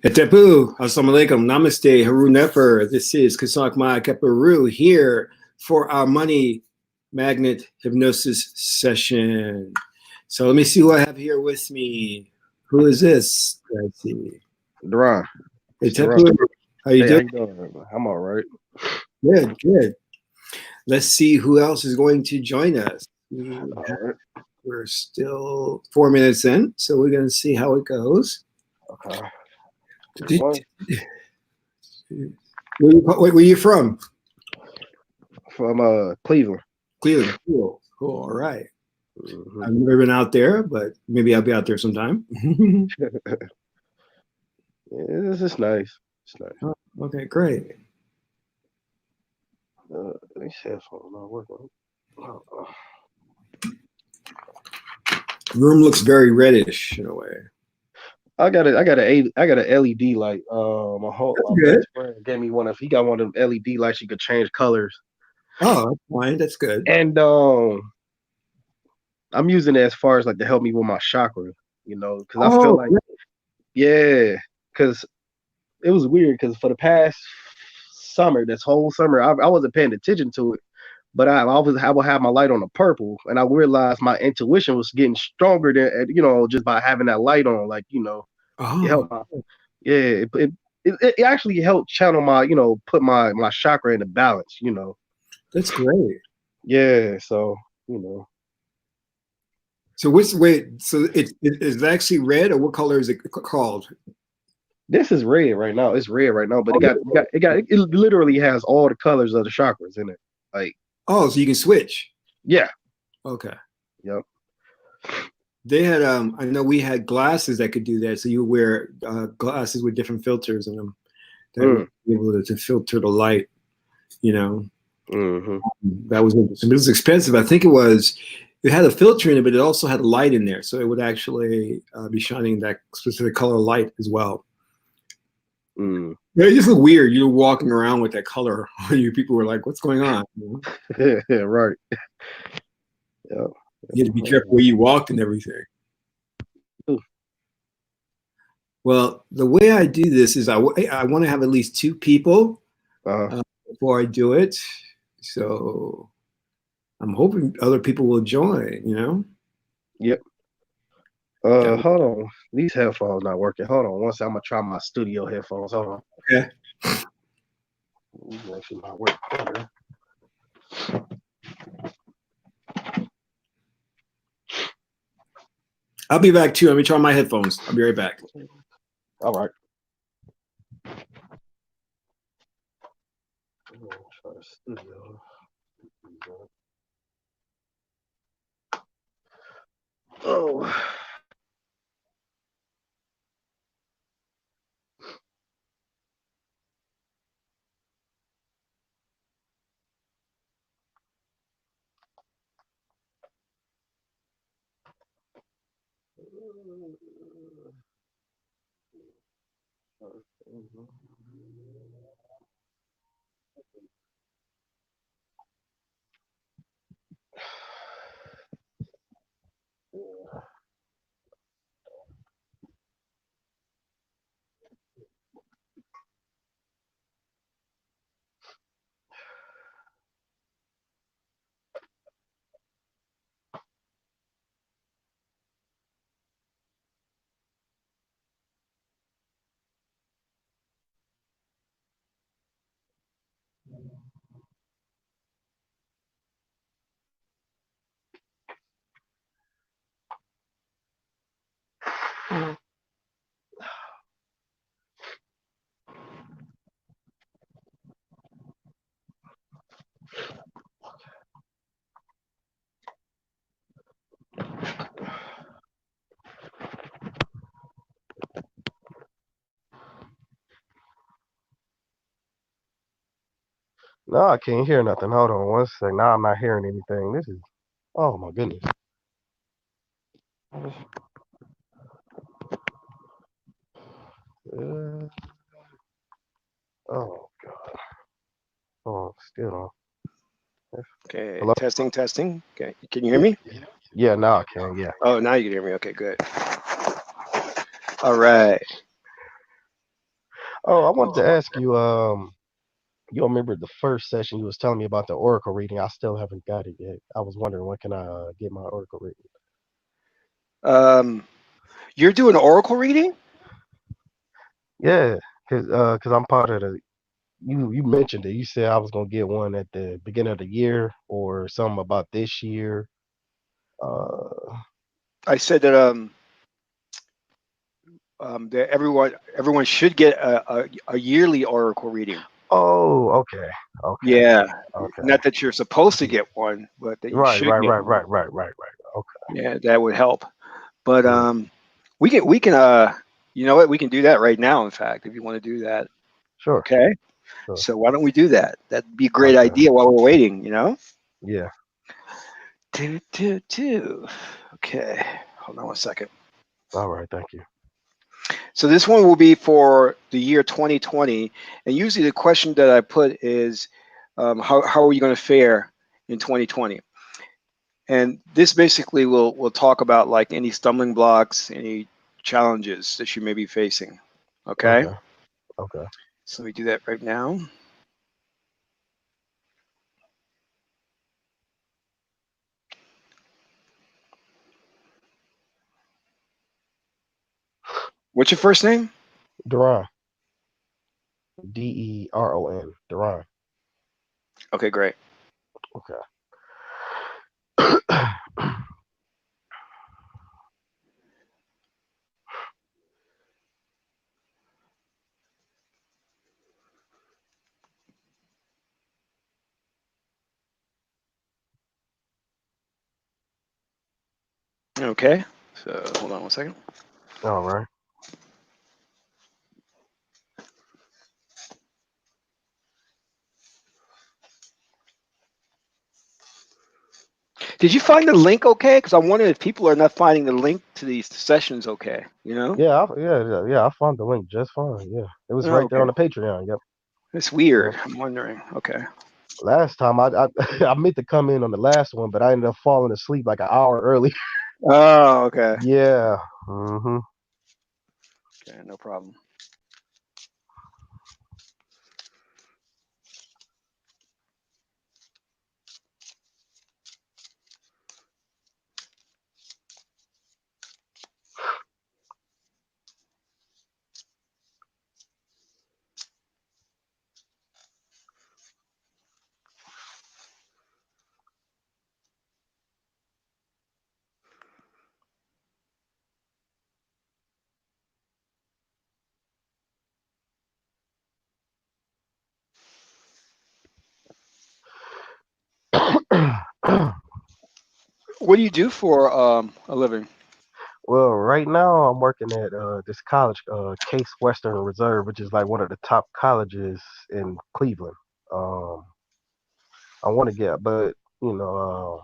Etepu, Assalamualaikum, Namaste, Haru Nefer. This is Kasak Ma Kaparu here for our money magnet hypnosis session. So let me see who I have here with me. Who is this? Let's see. Duran. Etepu, how you Hey, how doing? you doing? I'm all right. Good, good. Let's see who else is going to join us. All right. We're still 4 minutes in, so we're going to see how it goes. Okay. Where are you from? From Cleveland. Cleveland. Cool. Cool. All right. Mm-hmm. I've never been out there, but maybe I'll be out there sometime. Yeah, it's nice. It's nice. Oh, okay, great. These headphones not working. Room looks very reddish in a way. I got an LED light. My best friend gave me one of. He got one of them LED lights. You could change colors. Oh, that's fine. That's good. And I'm using it as far as like to help me with my chakra. You know, because I feel like, yeah, because it was weird. Because for the past summer, this whole summer, I wasn't paying attention to it. But I would have my light on the purple, and I realized my intuition was getting stronger than just by having that light on. Like it helped it actually helped channel my put my chakra into balance. That's great. Yeah, so So so it's actually red, or what color is it called? This is red right now. It's red right now, but it literally has all the colors of the chakras in it. Like. Oh, so you can switch. Yeah. Okay. Yep. They had I know we had glasses that could do that. So you wear glasses with different filters in them that would be able to filter the light. Mm-hmm. That was interesting. But it was expensive. I think it had a filter in it, but it also had a light in there, so it would actually be shining that specific color light as well. It just looked weird. You're walking around with that color. You people were like, "What's going on?" Yeah, right. Yeah. You had to be careful where you walked and everything. Ooh. Well, the way I do this is I want to have at least 2 people before I do it. So I'm hoping other people will join. Yep. Hold on. These headphones not working. Hold on. Once I'm gonna try my studio headphones. Hold on. Okay. These actually not working better. I'll be back too. Let me try my headphones. I'll be right back. All right. Try the studio. Oh. No, I can't hear nothing. Hold on one sec. Now I'm not hearing anything. This is, oh my goodness. Oh God. Oh, still on. Okay. Hello? Testing. Okay. Can you hear me? Yeah, now I can. Yeah. Oh, now you can hear me. Okay, good. All right. Oh, I wanted to ask you. You remember the first session you was telling me about the oracle reading? I still haven't got it yet. I was wondering when can I get my oracle reading? You're doing an oracle reading? Yeah, cause I'm part of the. You mentioned it. You said I was gonna get one at the beginning of the year or something about this year. Uh, I said that everyone should get a yearly oracle reading. oh, okay, okay, Yeah, okay. not that you're supposed to get one, but that you Right, should right, get right, one. right, right, right, right. Okay, Yeah, that would help. But yeah, we can you know what? We can do that right now. In fact, if you want to do that, sure, okay. sure. So why don't we do that? That'd be a great Okay, idea while we're waiting. You know. yeah. Two. Okay, hold on one second. All right, thank you. So this one will be for the year 2020, and usually the question that I put is, how are you going to fare in 2020? And this basically will talk about like any stumbling blocks, any challenges that you may be facing. Okay, Okay, okay. so we do that right now. What's your first name? Duran, Deron, Duran. Okay, great. Okay. Okay, so hold on one second. All right. Did you find the link okay? Because I'm wondering if people are not finding the link to these sessions okay. You know? Yeah. I found the link just fine. Yeah, it was Oh, right there okay. on the Patreon. Yep. It's Yep. weird. I'm wondering. Okay. Last time I meant to come in on the last one, but I ended up falling asleep like an hour early. Oh, okay. Yeah. Mm-hmm. Okay, no problem. What do you do for a living? Well, right now I'm working at this college, Case Western Reserve, which is like one of the top colleges in Cleveland. Um, I want to get, but you know,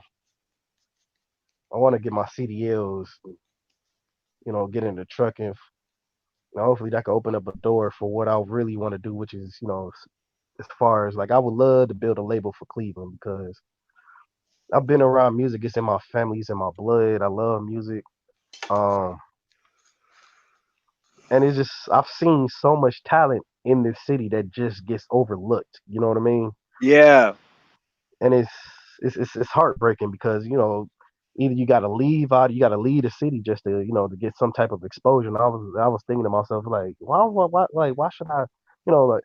I want to get my CDLs. Get into trucking. Hopefully that can open up a door for what I really want to do, which is, as far as like I would love to build a label for Cleveland because I've been around music. It's in my family, it's in my blood. I love music. Um, and it's just I've seen so much talent in this city that just gets overlooked. You know what I mean? Yeah, And it's heartbreaking because either you got to leave out, you got to leave the city just to to get some type of exposure. And I was thinking to myself like, why should I, like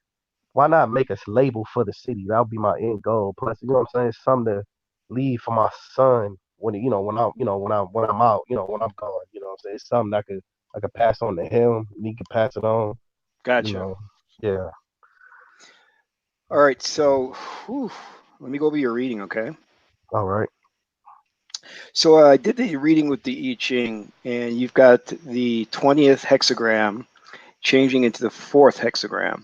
why not make a label for the city? That would be my end goal. Plus, you know what I'm saying? It's something to leave for my son when when I'm out, when I'm gone. You know what I'm saying? It's something I could pass on to him, and he could pass it on. You gotcha. know, yeah. All right, so whew, let me go over your reading, okay? All right. So I did the reading with the I Ching, and you've got the 20th hexagram changing into the 4th hexagram.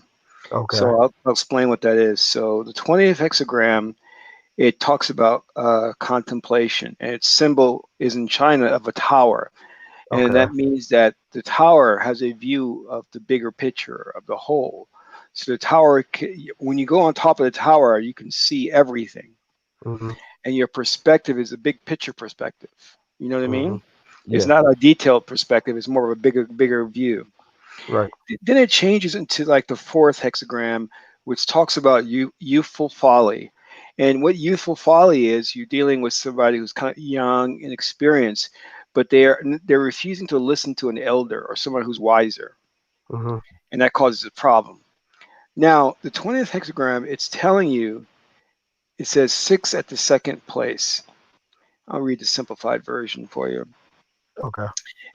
Okay. So I'll explain what that is. So the 20th hexagram, it talks about contemplation, and its symbol is in China of a tower. And Okay. that means that the tower has a view of the bigger picture of the whole. So the tower, when you go on top of the tower, you can see everything. Mhm. And your perspective is a big picture perspective. You know what I Mhm. mean? It's Yeah. not a detailed perspective, it's more of a bigger view. Right. Then it changes into like the fourth hexagram, which talks about youthful folly. And what youthful folly is, you're dealing with somebody who's kind of young and experienced, but they're refusing to listen to an elder or someone who's wiser, Mm-hmm. and that causes a problem. Now, the 20th hexagram, it's telling you, it says 6 at the second place. I'll read the simplified version for you. Okay.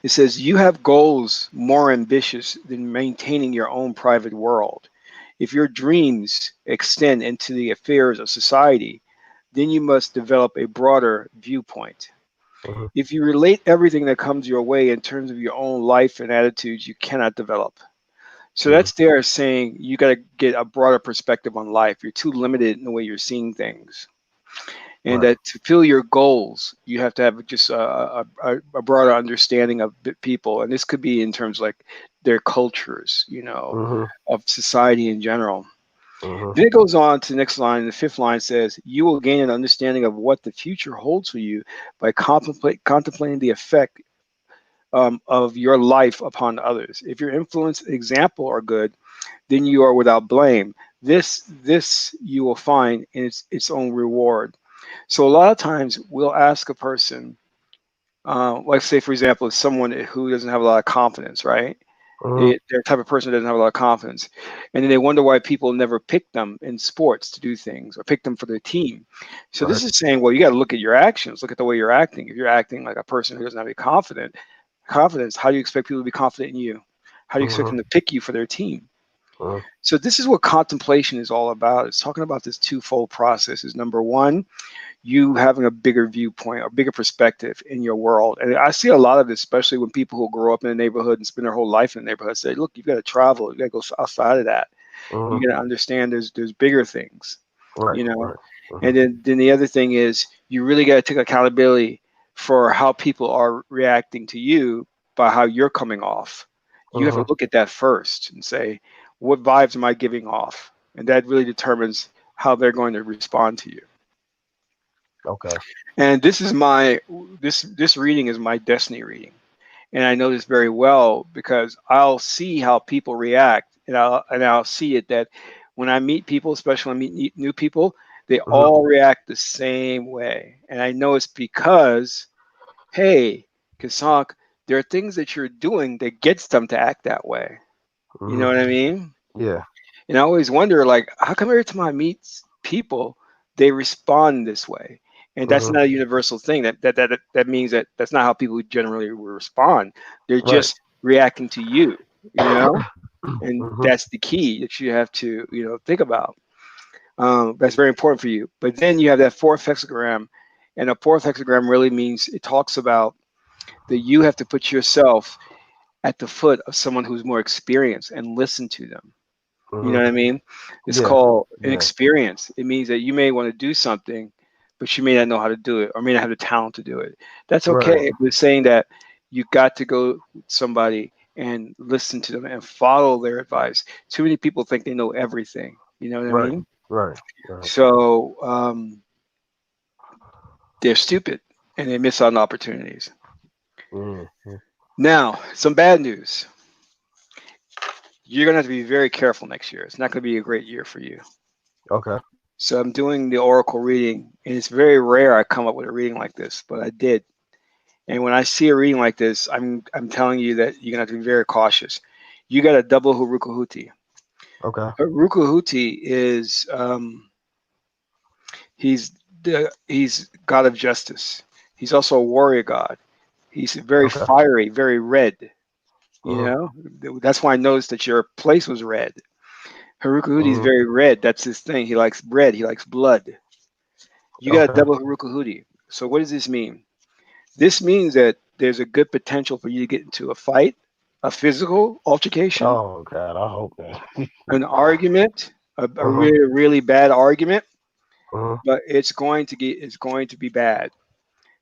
It says, you have goals more ambitious than maintaining your own private world. If your dreams extend into the affairs of society, then you must develop a broader viewpoint. Mm-hmm. If you relate everything that comes your way in terms of your own life and attitudes, you cannot develop. So Mm-hmm. that's there saying you got to get a broader perspective on life. You're too limited in the way you're seeing things. And Right. that to fill your goals, you have to have just a broader understanding of people. And this could be in terms like their cultures, Mm-hmm. of society in general. Mm-hmm. Then it goes on to the next line. The fifth line says, you will gain an understanding of what the future holds for you by contemplating the effect of your life upon others. If your influence, example are good, then you are without blame. This you will find in its own reward. So a lot of times we'll ask a person, like say for example, someone who doesn't have a lot of confidence, right? Mm-hmm. They're the type of person who doesn't have a lot of confidence, and then they wonder why people never pick them in sports to do things or pick them for their team. So Right. this is saying, well, you got to look at your actions, look at the way you're acting. If you're acting like a person who doesn't have any confidence, how do you expect people to be confident in you? How do you expect Mm-hmm. them to pick you for their team? Mm-hmm. So this is what contemplation is all about. It's talking about this twofold process. Is number one, you having a bigger viewpoint or bigger perspective in your world. And I see a lot of this, especially when people who grow up in a neighborhood and spend their whole life in the neighborhood say, look, you've got to travel, you got to go outside of that. Mm-hmm. You got to understand there's bigger things, Right. you know. Right. Mm-hmm. And then the other thing is you really got to take accountability for how people are reacting to you by how you're coming off. You have to Mm-hmm. look at that first and say, what vibes am I giving off? And that really determines how they're going to respond to you. Okay. And this reading is my destiny reading. And I know this very well because I'll see how people react, and I'll see it that when I meet people, especially when I meet new people, they Mm-hmm. all react the same way. And I know it's because, hey, Kasak, there are things that you're doing that gets them to act that way. You know Mm-hmm. what I mean? Yeah. And I always wonder, like, how come every time I meet people, they respond this way? And that's Mm-hmm. not a universal thing. That means that that's not how people generally will respond. They're Right. just reacting to you, you know. And Mm-hmm. that's the key that you have to, think about. That's very important for you. But then you have that fourth hexagram, and a fourth hexagram really means it talks about that you have to put yourself at the foot of someone who's more experienced and listen to them. You know Mm-hmm. what I mean? It's Yeah. called an Yeah. experience. It means that you may want to do something, but you may not know how to do it or may not have the talent to do it. That's Right. okay. We're saying that you got to go with somebody and listen to them and follow their advice. Too many people think they know everything. You know what I Right. mean? Right. Right. So they're stupid and they miss out on opportunities. Mm-hmm. Now, some bad news. You're going to have to be very careful next year. It's not going to be a great year for you. Okay. So I'm doing the oracle reading, and it's very rare I come up with a reading like this, but I did. And when I see a reading like this, I'm telling you that you're gonna have to be very cautious. You got a double Hurukuhuti. Okay. Hurukuhuti is he's god of justice. He's also a warrior god. He's very Okay. fiery, very red. You Mm-hmm. know, that's why I noticed that your place was red. Harukuhuti is Mm-hmm. very red. That's his thing. He likes red. He likes blood. You got a Okay. double Harukuhuti. So what does this mean? This means that there's a good potential for you to get into a fight, a physical altercation, Oh God, I hope that. an argument, a Mm-hmm. really really bad argument, Mm-hmm. but it's going to be bad.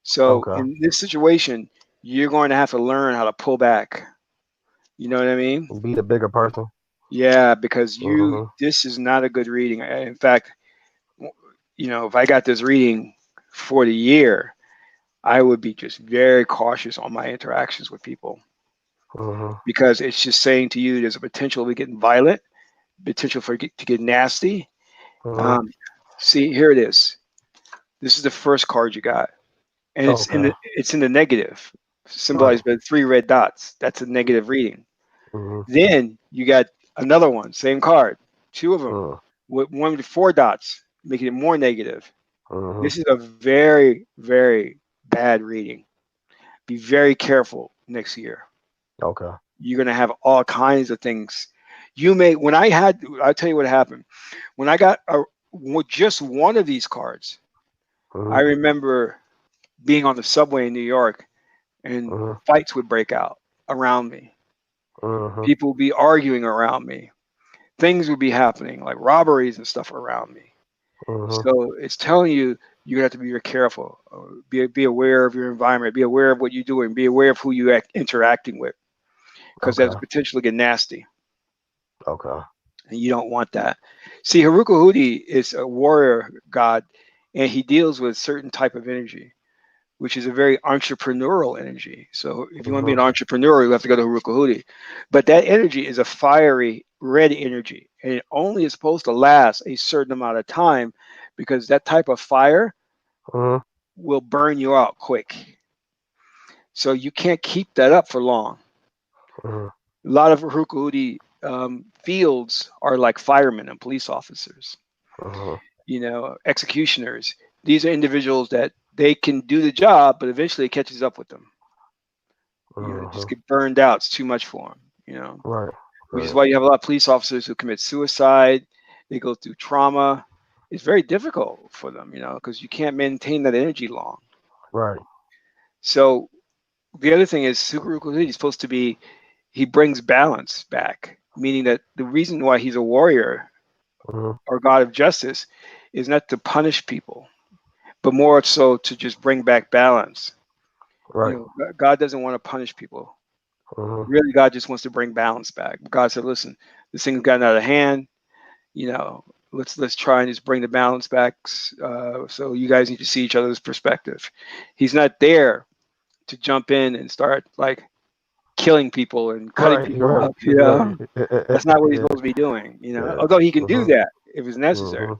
So Okay. in this situation, you're going to have to learn how to pull back. You know what I mean? Be the bigger person. Yeah, because Mm-hmm. this is not a good reading. In fact, if I got this reading for the year, I would be just very cautious on my interactions with people. because it's just saying to you there's a potential of it getting violent, potential for it to get nasty. See, here it is. This is the first card you got, and it's in the negative, symbolized by 3 red dots. That's a negative reading. Then you got another one, same card, 2 of them, with 1 with 4 dots, making it more negative. This is a very, very bad reading. Be very careful next year. Okay. You're gonna have all kinds of things. I'll tell you what happened. When I got just one of these cards, I remember being on the subway in New York, and fights would break out around me. People would be arguing around me. Things would be happening, like robberies and stuff around me. So it's telling you you have to be very careful. Be aware of your environment. Be aware of what you're doing. Be aware of who you're interacting with, because there's potential to get nasty. Okay. And you don't want that. See, Haruka Hudi is a warrior god, and he deals with certain type of energy, which is a very entrepreneurial energy. So if you want to be an entrepreneur, you have to go to Haruka Hudi. But that energy is a fiery red energy, and it only is supposed to last a certain amount of time, because that type of fire will burn you out quick. So you can't keep that up for long. A lot of Haruka Hudi fields are like firemen and police officers, executioners. These are individuals that they can do the job, but eventually it catches up with them. Just get burned out. It's too much for them, which is why you have a lot of police officers who commit suicide. They go through trauma. It's very difficult for them, because you can't maintain that energy long. Right. So the other thing is Haruka is supposed to be, he brings balance back, meaning that the reason why he's a warrior or god of justice is not to punish people, but more so to just bring back balance. Right. God doesn't want to punish people. Really, God just wants to bring balance back. God said, listen, this thing's gotten out of hand. Let's try and just bring the balance back. So you guys need to see each other's perspective. He's not there to jump in and start like killing people and cutting people up. That's not what he's supposed to be doing. Although he can do that if it's necessary.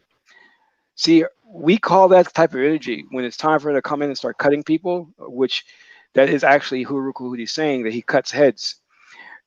See, we call that type of energy when it's time for him to come in and start cutting people, which that is actually Haruka Hudi saying that he cuts heads.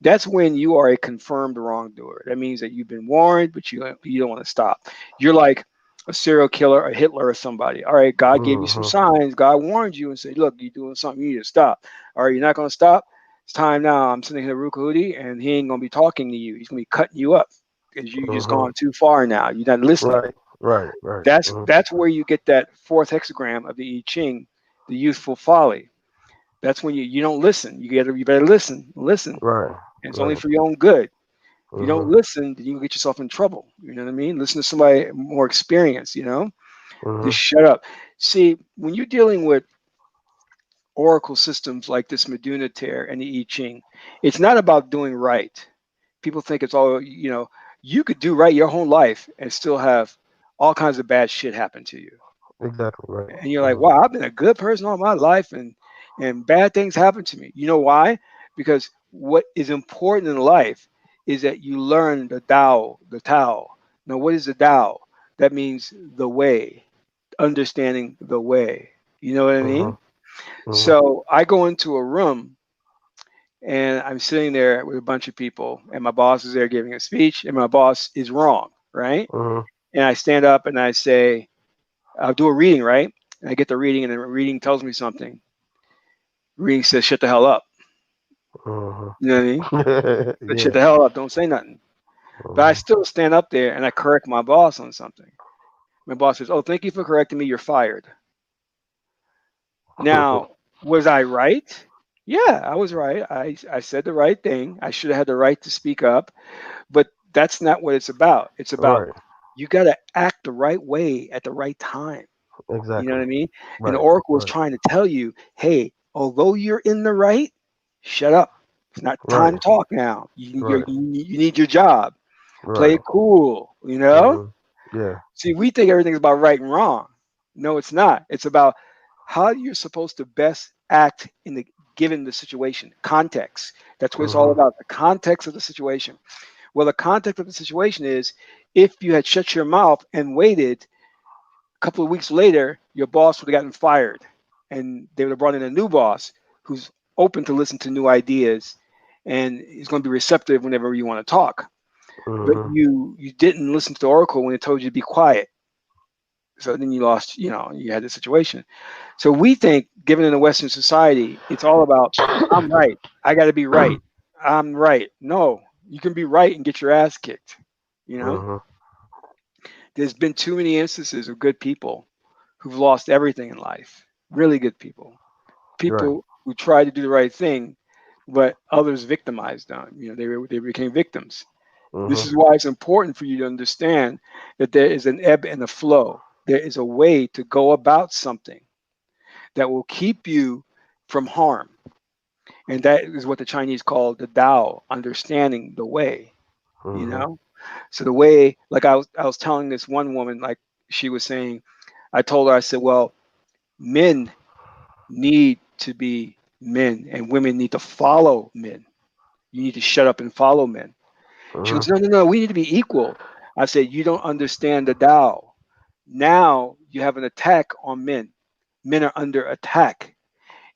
That's when you are a confirmed wrongdoer. That means that you've been warned, but you don't want to stop. You're like a serial killer, a Hitler, or somebody. All right, God gave you some signs. God warned you and said, look, you're doing something. You need to stop. All right, you're not going to stop. It's time now. I'm sending Haruka Hudi, and he ain't going to be talking to you. He's going to be cutting you up because you just gone too far now. You're not listening. Right. That's where you get that 4th hexagram of the I Ching, the youthful folly. That's when you don't listen. You better listen. Right. And it's only for your own good. If you don't listen, then you get yourself in trouble. You know what I mean? Listen to somebody more experienced, Just shut up. See, when you're dealing with oracle systems like this Meduna Tear and the I Ching, it's not about doing right. People think it's all, you could do right your whole life and still have all kinds of bad shit happen to you. Exactly right. And you're like, wow, I've been a good person all my life and bad things happen to me. You know why? Because what is important in life is that you learn the Tao. Now, what is the Tao? That means the way, understanding the way. You know what I mean? So I go into a room and I'm sitting there with a bunch of people, and my boss is there giving a speech, and my boss is wrong, right? And I stand up and I say, I'll do a reading, right? And I get the reading, and the reading tells me something. The reading says, shut the hell up. You know what I mean? Shut the hell up. Don't say nothing. But I still stand up there and I correct my boss on something. My boss says, oh, thank you for correcting me. You're fired. Now, was I right? Yeah, I was right. I said the right thing. I should have had the right to speak up. But that's not what it's about. It's about you got to act the right way at the right time. Exactly. You know what I mean? And the Oracle is trying to tell you, hey, although you're in the right, shut up. It's not time to talk now. You need your job. Play it cool, Yeah. See, we think everything's about right and wrong. No, it's not. It's about how you're supposed to best act in the given the situation, context. That's what it's all about, the context of the situation. Well, the context of the situation is if you had shut your mouth and waited a couple of weeks later, your boss would have gotten fired and they would have brought in a new boss who's open to listen to new ideas and is going to be receptive whenever you want to talk. But you didn't listen to the oracle when it told you to be quiet. So then you lost, you had this situation. So we think, given in a Western society, it's all about, I'm right. I got to be right. I'm right. No, you can be right and get your ass kicked. There's been too many instances of good people who've lost everything in life. Really good people. Right. People who tried to do the right thing, but others victimized them. They became victims. This is why it's important for you to understand that there is an ebb and a flow. There is a way to go about something that will keep you from harm. And that is what the Chinese call the Tao, understanding the way, you know? So the way, like I was telling this one woman, like she was saying, I told her, I said, well, men need to be men and women need to follow men. You need to shut up and follow men. She goes, no, we need to be equal. I said, you don't understand the Tao. Now you have an attack on men. Men are under attack.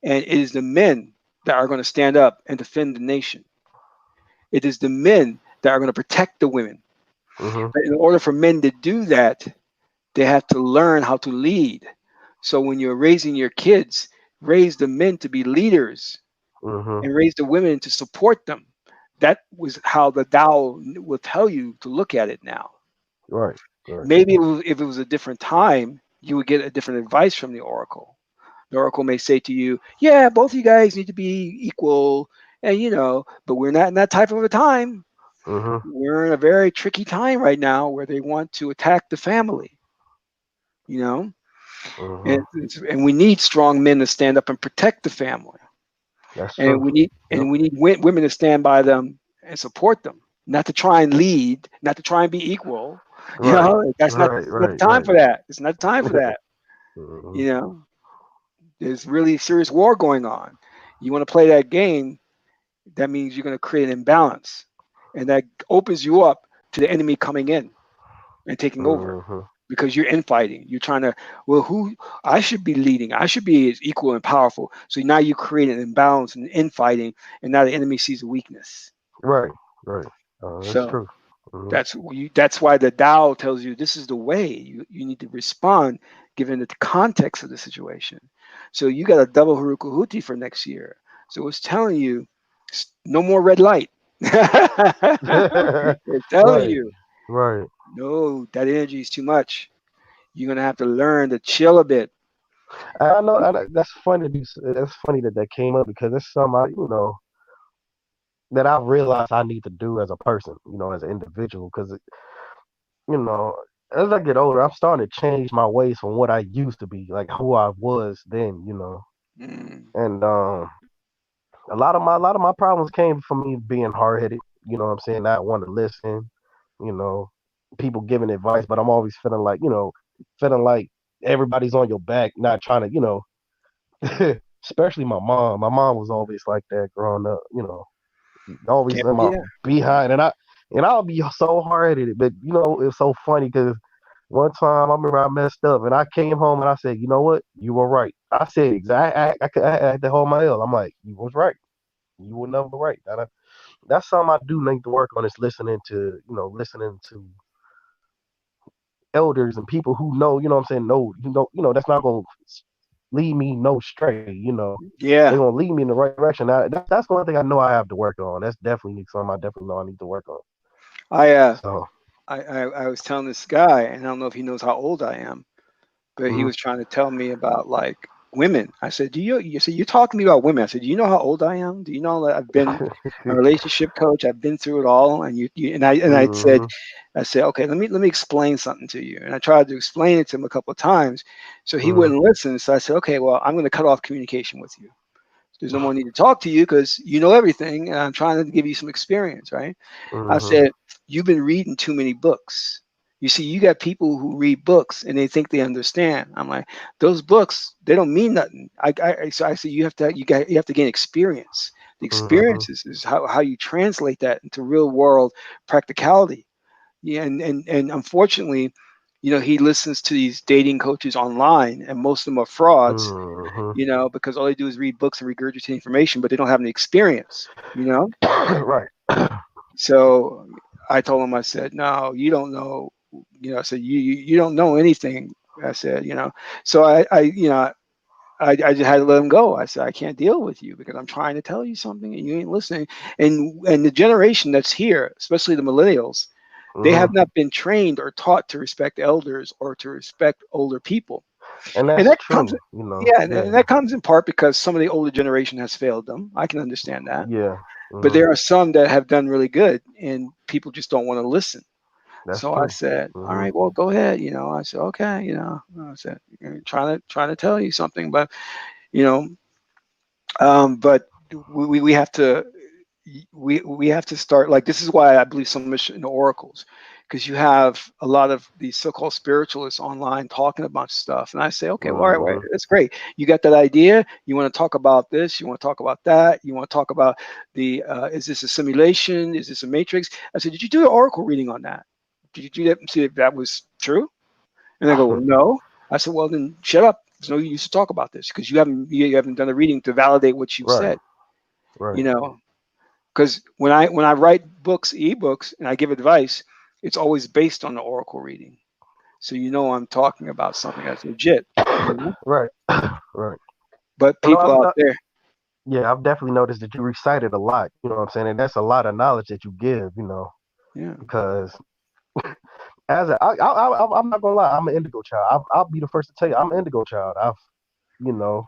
And it is the men that are going to stand up and defend the nation. It is the men that are going to protect the women. But in order for men to do that, they have to learn how to lead. So when you're raising your kids, raise the men to be leaders and raise the women to support them. That was how the Tao will tell you to look at it now. Right. Right. Maybe if it was a different time, you would get a different advice from the oracle. The oracle may say to you, yeah, both of you guys need to be equal, and but we're not in that type of a time. We're in a very tricky time right now where they want to attack the family, and we need strong men to stand up and protect the family. That's And true. we need women to stand by them and support them, not to try and lead, not to try and be equal. That's not the time for that. It's not the time for that. There's really serious war going on. You want to play that game, that means you're going to create an imbalance, and that opens you up to the enemy coming in and taking over. Because you're infighting, you're trying to, who I should be leading, I should be as equal and powerful. So now you create an imbalance and infighting, and now the enemy sees a weakness. Right. That's So true. that's why the Tao tells you this is the way you need to respond given the context of the situation. So you got a double Haruka for next year. So it's telling you no more red light. It's telling you. Right. No, that energy is too much. You're gonna have to learn to chill a bit. I know that's funny. That's funny that came up because it's something that I realized I need to do as a person, as an individual. Because you know, as I get older, I'm starting to change my ways from what I used to be, like who I was then. And a lot of my problems came from me being hard headed. You know what I'm saying? Not wanting to listen. You know, people giving advice, but I'm always feeling like everybody's on your back, not trying to, especially my mom. My mom was always like that growing up, always in my Yeah. behind, and I'll be so hard headed. But it's so funny because one time I remember I messed up, and I came home and I said, you know what, you were right. I said exactly. I had to hold my L. I'm like, you was right. You were never right. That's something I do need to work on, is listening to elders and people who know, what I'm saying, that's not gonna lead me no stray, they're Yeah. gonna lead me in the right direction. That's one thing I know I have to work on. That's definitely something I definitely know I need to work on. I uh So I was telling this guy, and I don't know if he knows how old I am, but he mhm. was trying to tell me about like women. I said, you said, you're talking to me about women. I said, do you know how old I am? Do you know that I've been a relationship coach? I've been through it all. And Mhm. I said, okay, let me explain something to you. And I tried to explain it to him a couple of times. So he Mhm. wouldn't listen. So I said, okay, well, I'm going to cut off communication with you. There's no more need to talk to you because you know everything. And I'm trying to give you some experience, right? I Mhm. said, you've been reading too many books. You see, you got people who read books and they think they understand. I'm like, those books, they don't mean nothing. So I say you have to gain experience. The Mm-hmm. experience is how you translate that into real world practicality. Yeah, and unfortunately, he listens to these dating coaches online, and most of them are frauds. Mm-hmm. Because all they do is read books and regurgitate information, but they don't have any experience. Right. So I told him, I said, no, you don't know. I said, you don't know anything. I said, So I just had to let him go. I said, I can't deal with you because I'm trying to tell you something and you ain't listening. And the generation that's here, especially the millennials, they Mm-hmm. have not been trained or taught to respect elders or to respect older people. And And that's that comes, true, you know. yeah, and Yeah. that comes in part because some of the older generation has failed them. I can understand that. Yeah. But Mm-hmm. there are some that have done really good, and people just don't want to listen. That's So I true. said, all Mm-hmm. right, well, go ahead. I said, okay. I said, trying to tell you something, but you know, but we have to we have to start, like, this is why I believe so much in the oracles, because you have a lot of these so-called spiritualists online talking about stuff, and I say, okay, well, all right, Mm-hmm. that's great. You got that idea, you want to talk about this, you want to talk about that, you want to talk about the is this a simulation, is this a matrix? I said, did you do an oracle reading on that? Did you do that and see if that was true? And they go, well, no. I said, well, then shut up. There's no use to talk about this because you haven't done a reading to validate what you've Right. said. Right. You know, because when I write books, ebooks, and I give advice, it's always based on the oracle reading. So I'm talking about something that's legit. Right. Right. But You know, people out there, yeah, I've definitely noticed that you recited a lot. You know what I'm saying? And that's a lot of knowledge that you give. You know, yeah. because I'm not gonna lie, I'm an indigo child. I'll be the first to tell you, I'm an indigo child. You know,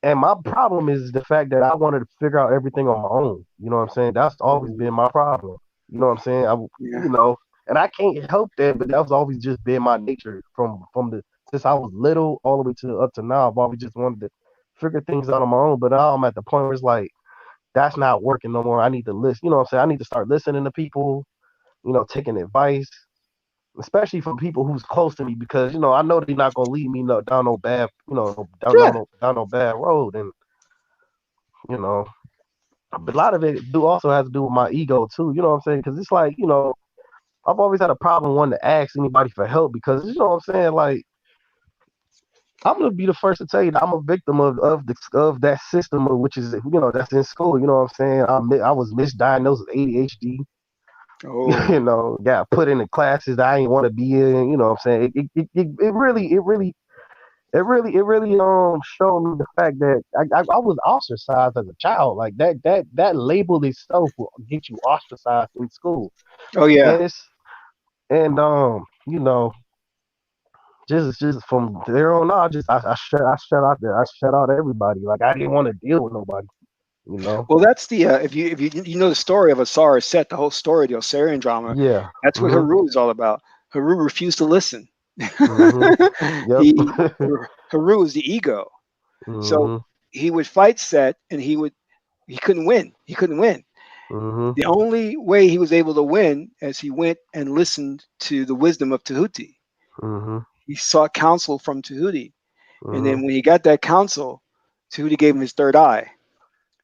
and my problem is the fact that I wanted to figure out everything on my own. You know what I'm saying? That's always been my problem. You know what I'm saying? Yeah. And I can't help that, but that was always just been my nature from the since I was little all the way to up to now. I've always just wanted to figure things out on my own. But now I'm at the point where it's like that's not working no more. I need to listen. You know what I'm saying? I need to start listening to people. Taking advice, especially from people who's close to me, because I know they're not gonna lead me down no bad, Yeah. down no bad road, and you know, but a lot of it do also has to do with my ego too. You know what I'm saying? Because it's like I've always had a problem wanting to ask anybody for help because you know what I'm saying. Like I'm gonna be the first to tell you that I'm a victim of that system of which is that's in school. You know what I'm saying? I was misdiagnosed with ADHD. Oh. Got put into classes that I didn't want to be in. You know what I'm saying? It really showed me the fact that I was ostracized as a child. Like that label itself will get you ostracized in school. Oh yeah. And and just from there on out, I shut out everybody. Like I didn't want to deal with nobody. You know? Well, that's the if you know the story of Asar Set, the whole story, the Osirian drama. Yeah. That's what Mhm. Haru is all about. Haru refused to listen. Mhm. Yep. he Haru is the ego. So Mhm. he would fight Set, and he couldn't win. He couldn't win. Mhm. The only way he was able to win is he went and listened to the wisdom of Tahuti. Mhm. He sought counsel from Tahuti, and Mhm. then when he got that counsel, Tahuti gave him his third eye,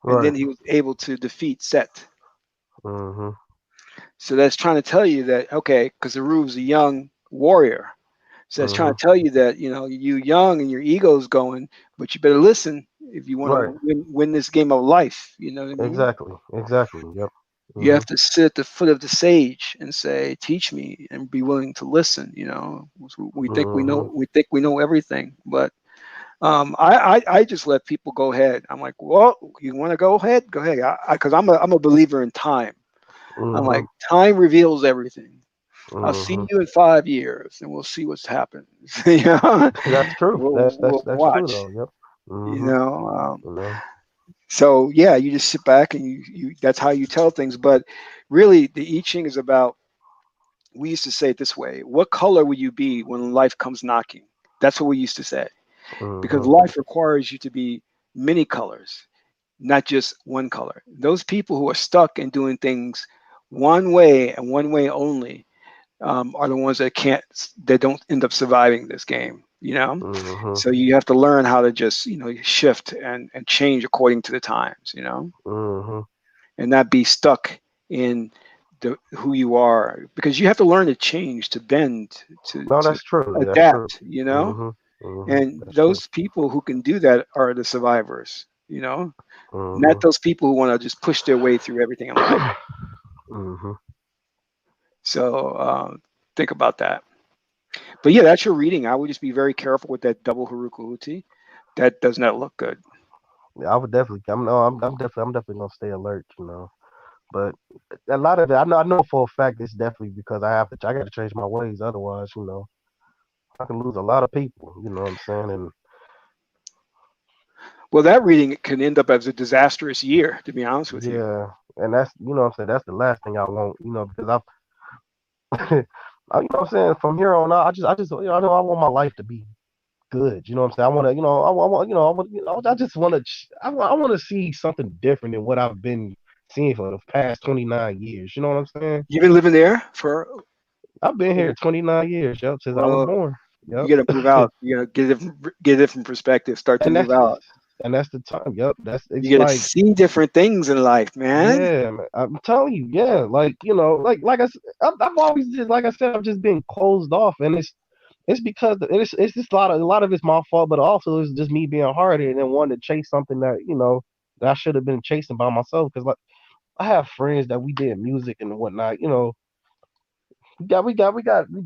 and Right. then he was able to defeat Set. Mhm. So that's trying to tell you that, okay, because Haru is a young warrior. So that's trying Mhm. to tell you that you young and your ego's going, but you better listen if you want Right. to win this game of life. You know what I mean? Exactly. Exactly. Yep. You Mhm. have to sit at the foot of the sage and say, "Teach me," and be willing to listen. We think we Mhm. know. We think we know everything, but I just let people go ahead. I'm like, well, you want to go ahead? Go ahead. Because I'm a believer in time. I'm like, Mhm. time reveals everything. I'll see Mhm. you in 5 years, and we'll see what's happened. you know, That's true. we'll That's true watch. though. Yep. You Mhm. know, You know. so yeah, you just sit back and you that's how you tell things. But really, the I Ching is about. We used to say it this way: what color will you be when life comes knocking? That's what we used to say, because Mhm. life requires you to be many colors, not just one color. Those people who are stuck in doing things one way and one way only, are the ones that don't end up surviving this game, you know? Mm-hmm. So you have to learn how to just, shift and change according to the times, Mm-hmm. and not be stuck in who you are, because you have to learn to change, to bend, No, to that's true. That's true. adapt, Mm-hmm. Mm-hmm. and That's true. those people who can do that are the survivors, not Mm-hmm. those people who want to just push their way through everything in life. Mm-hmm. So think about that. But yeah, that's your reading. I would just be very careful with that double Haruka-Uti. That does not look good. Yeah, I would definitely. I'm definitely gonna stay alert. But a lot of it, I know for a fact it's definitely because I got to change my ways. Otherwise, I can lose a lot of people. You know what I'm saying? And Well, that reading can end up as a disastrous year, to be honest with you. yeah, and that's what I'm saying. That's the last thing I want. Because you know what I'm saying. From here on out, I know I want my life to be good. You know what I'm saying? I want to, I want, I just want to, I want to see something different than what I've been seeing for the past 29 years. You know what I'm saying? You've been living there for, I've been here 29 years, yep, since I was well, born. you Yep. got to move out. You know, get a different perspective. Start to and move that's out. and that's the time. Yep. It's You got to like, see different things in life, man. yeah, man, I'm telling you, yeah, like, like I said, I've always just, like I said, I've just been closed off, and it's because it's just a lot of it's my fault, but also it's just me being hard headed and wanting to chase something that I should have been chasing by myself. Because like I have friends that we did music and whatnot. We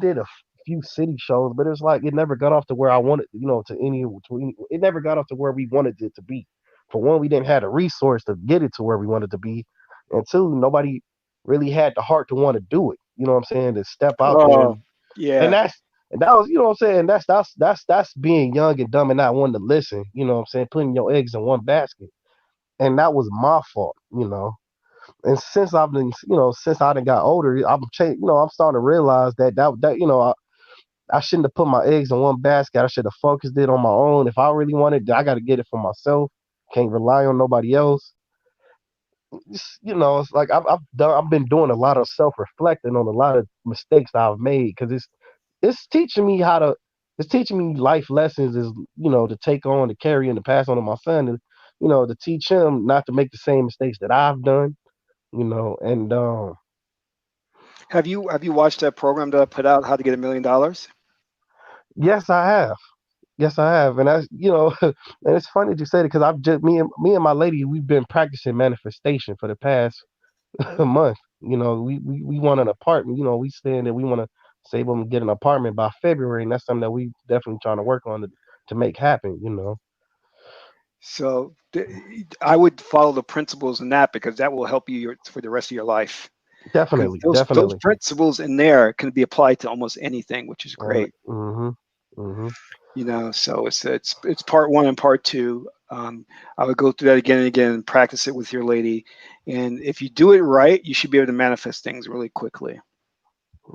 did a few city shows, but it's like it never got off to where I wanted. It never got off to where we wanted it to be. For one, we didn't have the resource to get it to where we wanted to be, and two, nobody really had the heart to want to do it. You know what I'm saying? To step out there Oh, and yeah. that was, what I'm saying, that's being young and dumb and not wanting to listen, what I'm saying, putting your eggs in one basket. And that was my fault. And since I've been, since I done got older, I'm starting to realize I shouldn't have put my eggs in one basket. I should have focused it on my own. If I really wanted, I got to get it for myself. Can't rely on nobody else. It's like I've been doing a lot of self reflecting on a lot of mistakes that I've made because it's teaching me it's teaching me life lessons is to take on, to carry, and to pass on to my son, and to teach him not to make the same mistakes that I've done. And Have you watched that program that I put out, How to Get $1 Million? yes, I have. Yes, I have. And and it's funny that you said it because I've just me and my lady, we've been practicing manifestation for the past month. We want an apartment. We saying that we want to save them and get an apartment by February, and that's something that we definitely trying to work on to make happen. So I would follow the principles in that, because that will help you for the rest of your life. Because Definitely, those definitely. principles in there can be applied to almost anything, which is And great. mm-hmm. So it's part one and part two. I would go through that again and again and practice it with your lady. And if you do it right, you should be able to manifest things really quickly.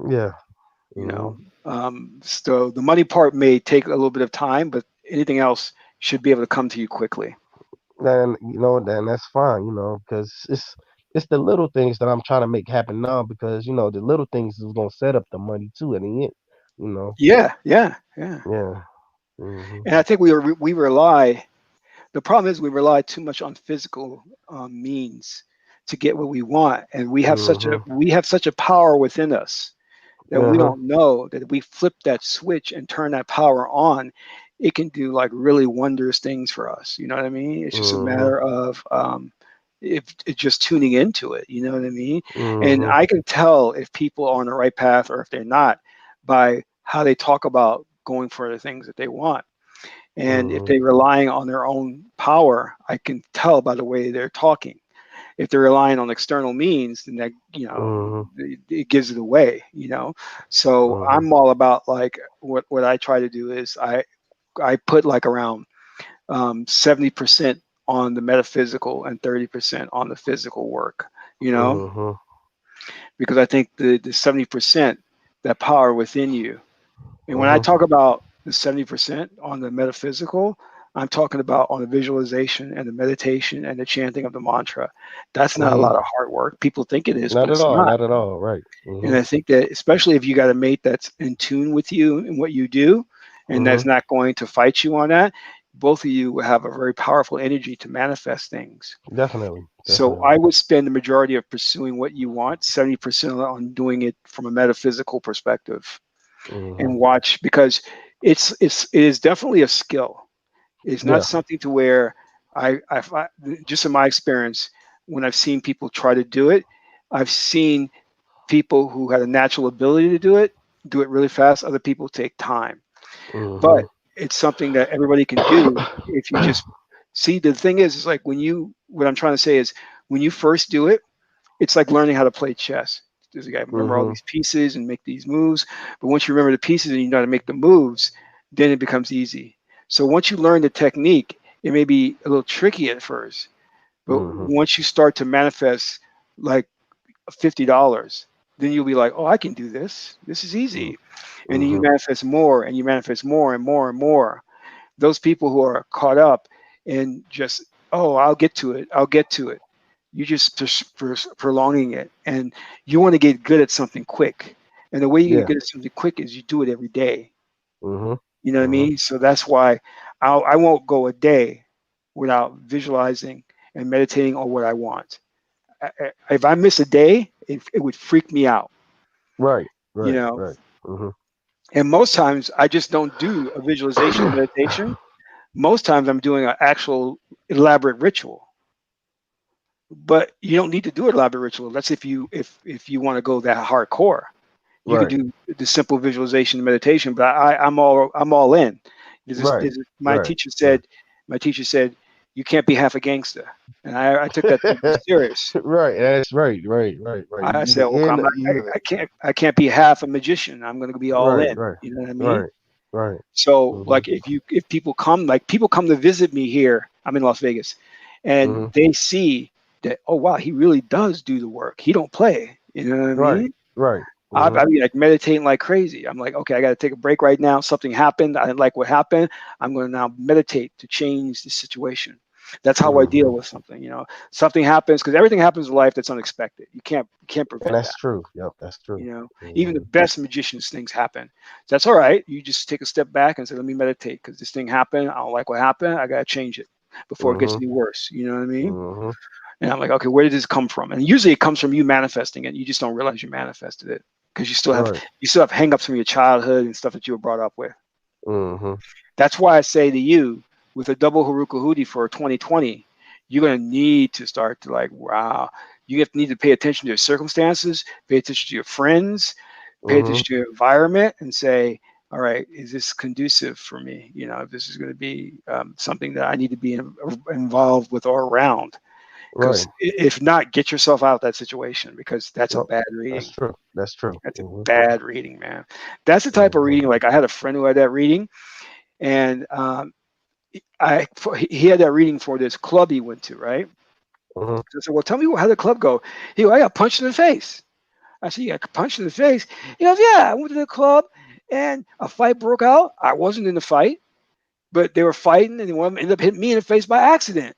Yeah. You Mm-hmm. know, so the money part may take a little bit of time, but anything else should be able to come to you quickly. Then that's fine. Because it's the little things that I'm trying to make happen now. Because the little things is gonna set up the money too at the end. You know. Yeah, yeah, yeah. Yeah. Mm-hmm. And I think we rely. The problem is we rely too much on physical means to get what we want, and Mm-hmm. we have such a power within us that we Uh-huh. don't know that if we flip that switch and turn that power on, it can do like really wondrous things for us. You know what I mean? It's just a Mm-hmm. matter of if it's just tuning into it. You know what I mean? And Mm-hmm. I can tell if people are on the right path or if they're not by how they talk about going for the things that they want. And if Mm-hmm. they're relying on their own power, I can tell by the way they're talking. If they're relying on external means, then that Mm-hmm. it gives it away. So Mm-hmm. I'm all about, like, what I try to do is I put like around 70% on the metaphysical and 30% on the physical work. You know, Mm-hmm. because I think the 70%, that power within you. And when I Mm-hmm. talk about the 70% on the metaphysical, I'm talking about on the visualization and the meditation and the chanting of the mantra. That's not a lot of hard work. People think it is, but Not at it's all. not. Not at all. Right. And I think that especially if you got a mate that's in tune with you and what you do, and that's not going to fight you on that, both of you will have a very powerful energy to manifest things. Definitely. So I would spend the majority of pursuing what you want, 70% on doing it from a metaphysical perspective, and watch, because it is definitely a skill. It's not Yeah. something to where just in my experience, when I've seen people try to do it, I've seen people who had a natural ability to do it really fast. Other people take time, but it's something that everybody can do if you just see. The thing is like what I'm trying to say is when you first do it, it's like learning how to play chess. There's a guy remember all these pieces and make these moves, but once you remember the pieces and you know how to make the moves, then it becomes easy. So once you learn the technique, it may be a little tricky at first, but once you start to manifest like $50, then you'll be like, oh, I can do this. This is easy. And then you manifest more and you manifest more and more and more. Those people who are caught up in just, oh, I'll get to it. I'll get to it. You just prolonging it. And you want to get good at something quick. And the way you get good at something quick is you do it every day. You know what I mean? So that's why I won't go a day without visualizing and meditating on what I want. If I miss a day, it would freak me out. Right. You Right. know, Right. and most times I just don't do a visualization or meditation. Most times I'm doing an actual elaborate ritual. But you don't need to do an elaborate ritual. That's if you want to go that hardcore. You can Right. do the simple visualization and meditation, but I'm all in. My Right. teacher said, you can't be half a gangster, and I took that to be serious. Right. That's right. Right. Right. Right. I You said, either well, in, you either, I can't be half a magician. I'm going to be all right. in. Right. You know what I mean? Right. Right. So like if people come to visit me here, I'm in Las Vegas, and they see that, oh wow, he really does do the work. He don't play. You know what I Right. mean? Right. I be like meditating like crazy. I'm like, okay, I got to take a break right now. Something happened. I didn't like what happened. I'm going to now meditate to change the situation. That's how I deal with something. You know, something happens because everything happens in life that's unexpected. You can't And prevent that. that's true. Yep. That's true. You know, even the best magicians, things happen. That's all right. You just take a step back and say, let me meditate because this thing happened. I don't like what happened. I got to change it before it gets any worse. You know what I mean? And I'm like, okay, where did this come from? And usually it comes from you manifesting it. You just don't realize you manifested it because you still have hangups from your childhood and stuff that you were brought up with. That's why I say to you, with a double Haruka Hudi for 2020, you're going to need to start to like, wow, you need to pay attention to your circumstances, pay attention to your friends, pay attention to your environment, and say, all right, is this conducive for me? You know, if this is going to be something that I need to be involved with or around. Because if not, get yourself out of that situation because that's a bad reading. That's true. That's true. That's a bad reading, man. That's the type of reading. Like I had a friend who had that reading, and he had that reading for this club he went to, right? So I said, well, tell me how the club go. He goes, I got punched in the face. I said, you got punched in the face? He goes, yeah, I went to the club and a fight broke out. I wasn't in the fight, but they were fighting and one ended up hitting me in the face by accident.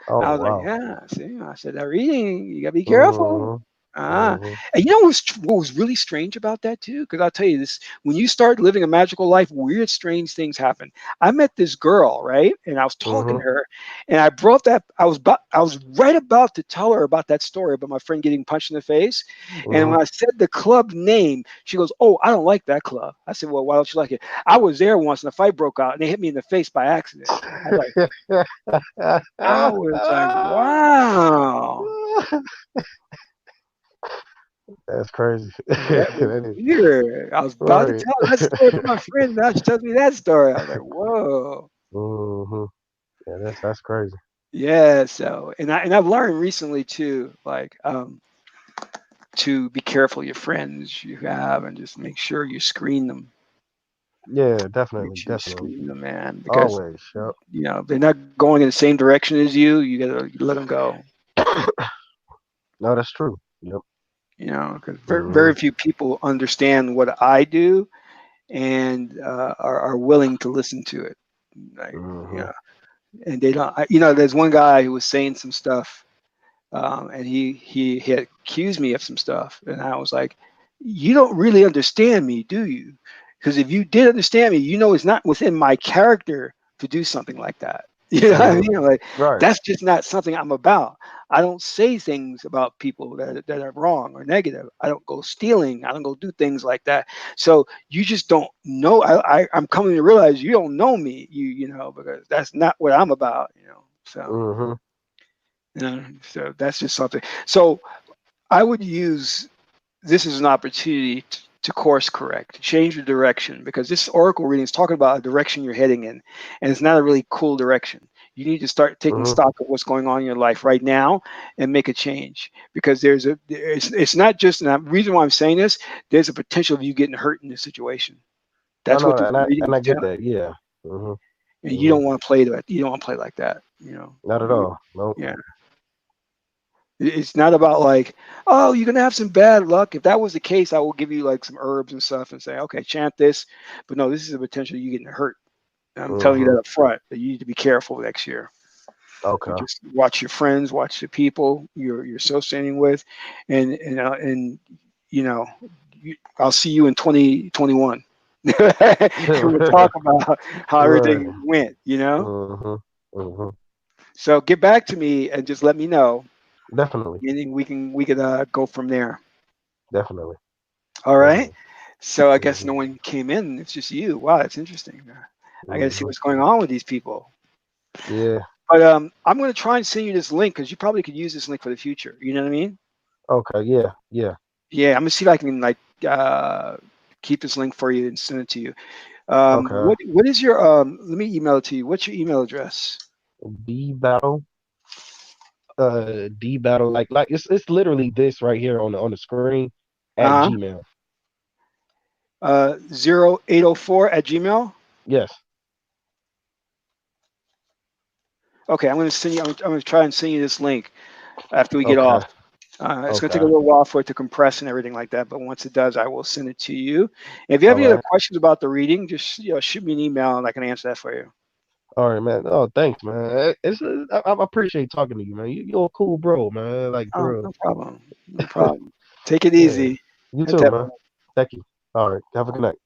I was like, yeah, see, I said that reading, you gotta be careful. And you know what was really strange about that too? Because I'll tell you this: when you start living a magical life, weird, strange things happen. I met this girl, right, and I was talking to her, and I brought that. I was right about to tell her about that story about my friend getting punched in the face. And when I said the club name, she goes, "Oh, I don't like that club." I said, "Well, why don't you like it?" I was there once, and a fight broke out, and they hit me in the face by accident. I was like, wow. That's crazy. That was weird. I was about to tell that story to my friend. Now she tells me that story. I was like, whoa. Yeah, that's crazy. Yeah. So, and I've learned recently too, like, to be careful your friends you have and just make sure you screen them. Yeah, definitely, Make sure you definitely. screen them, man. Because Always, yep. you know if they're not going in the same direction as you. You gotta let them go. No, that's true. Yep. You know, because very few people understand what I do and are willing to listen to it. Like, you know, and they don't. You know, there's one guy who was saying some stuff, and he had accused me of some stuff, and I was like, you don't really understand me, do you? Because if you did understand me, you know it's not within my character to do something like that. You know what I mean? Like, Right. that's just not something I'm about. I don't say things about people that are wrong or negative. I don't go stealing. I don't go do things like that. So you just don't know. I'm coming to realize you don't know me. You know, because that's not what I'm about. You know, so. Mm-hmm. So that's just something. So I would use this as an opportunity to course correct, change the direction, because this oracle reading is talking about a direction you're heading in, and it's not a really cool direction. You need to start taking Mm-hmm. stock of what's going on in your life right now and make a change, because it's not just, and the reason why I'm saying this, there's a potential of you getting hurt in this situation. I That's what know, this reading and is I get telling, that. Yeah. Mm-hmm. and you Mm-hmm. don't want to play that. You don't want to play like that. You know. Not at all. Nope. Yeah. It's not about like, oh, you're gonna have some bad luck. If that was the case, I will give you like some herbs and stuff and say, okay, chant this. But no, this is a potential you getting hurt. I'm telling you Mm-hmm. that up front, that you need to be careful next year. Okay. And just watch your friends, watch the people you're associating with, and you know, I'll see you in 2021. And we'll talk about how Right. everything went. You know, Mm-hmm. Mm-hmm. so get back to me and just let me know, Definitely. and then we could go from there. Definitely. All right. Definitely. So I guess Mm-hmm. no one came in. It's just you. Wow, that's interesting. I got to see Mm-hmm. what's going on with these people. Yeah. But I'm going to try and send you this link because you probably could use this link for the future. You know what I mean? Okay. Yeah. Yeah. Yeah, I'm going to see if I can like keep this link for you and send it to you. Okay. What is your let me email it to you. What's your email address? D battle. D battle. Like it's literally this right here on the screen at Uh-huh. Gmail. 0804 at Gmail. Yes. Okay, I'm going to send you. I'm going to try and send you this link after we get Okay. off. It's going to take a Okay. little while for it to compress and everything like that, but once it does, I will send it to you. And if you have All any other right. questions about the reading, just shoot me an email and I can answer that for you. All right, man. Oh, thanks, man. I appreciate talking to you, man. You're a cool bro, man. Like Oh, for no problem. No problem. Take it real. Yeah. easy. You Hit too, that man. Thank you. All right. Have a good night.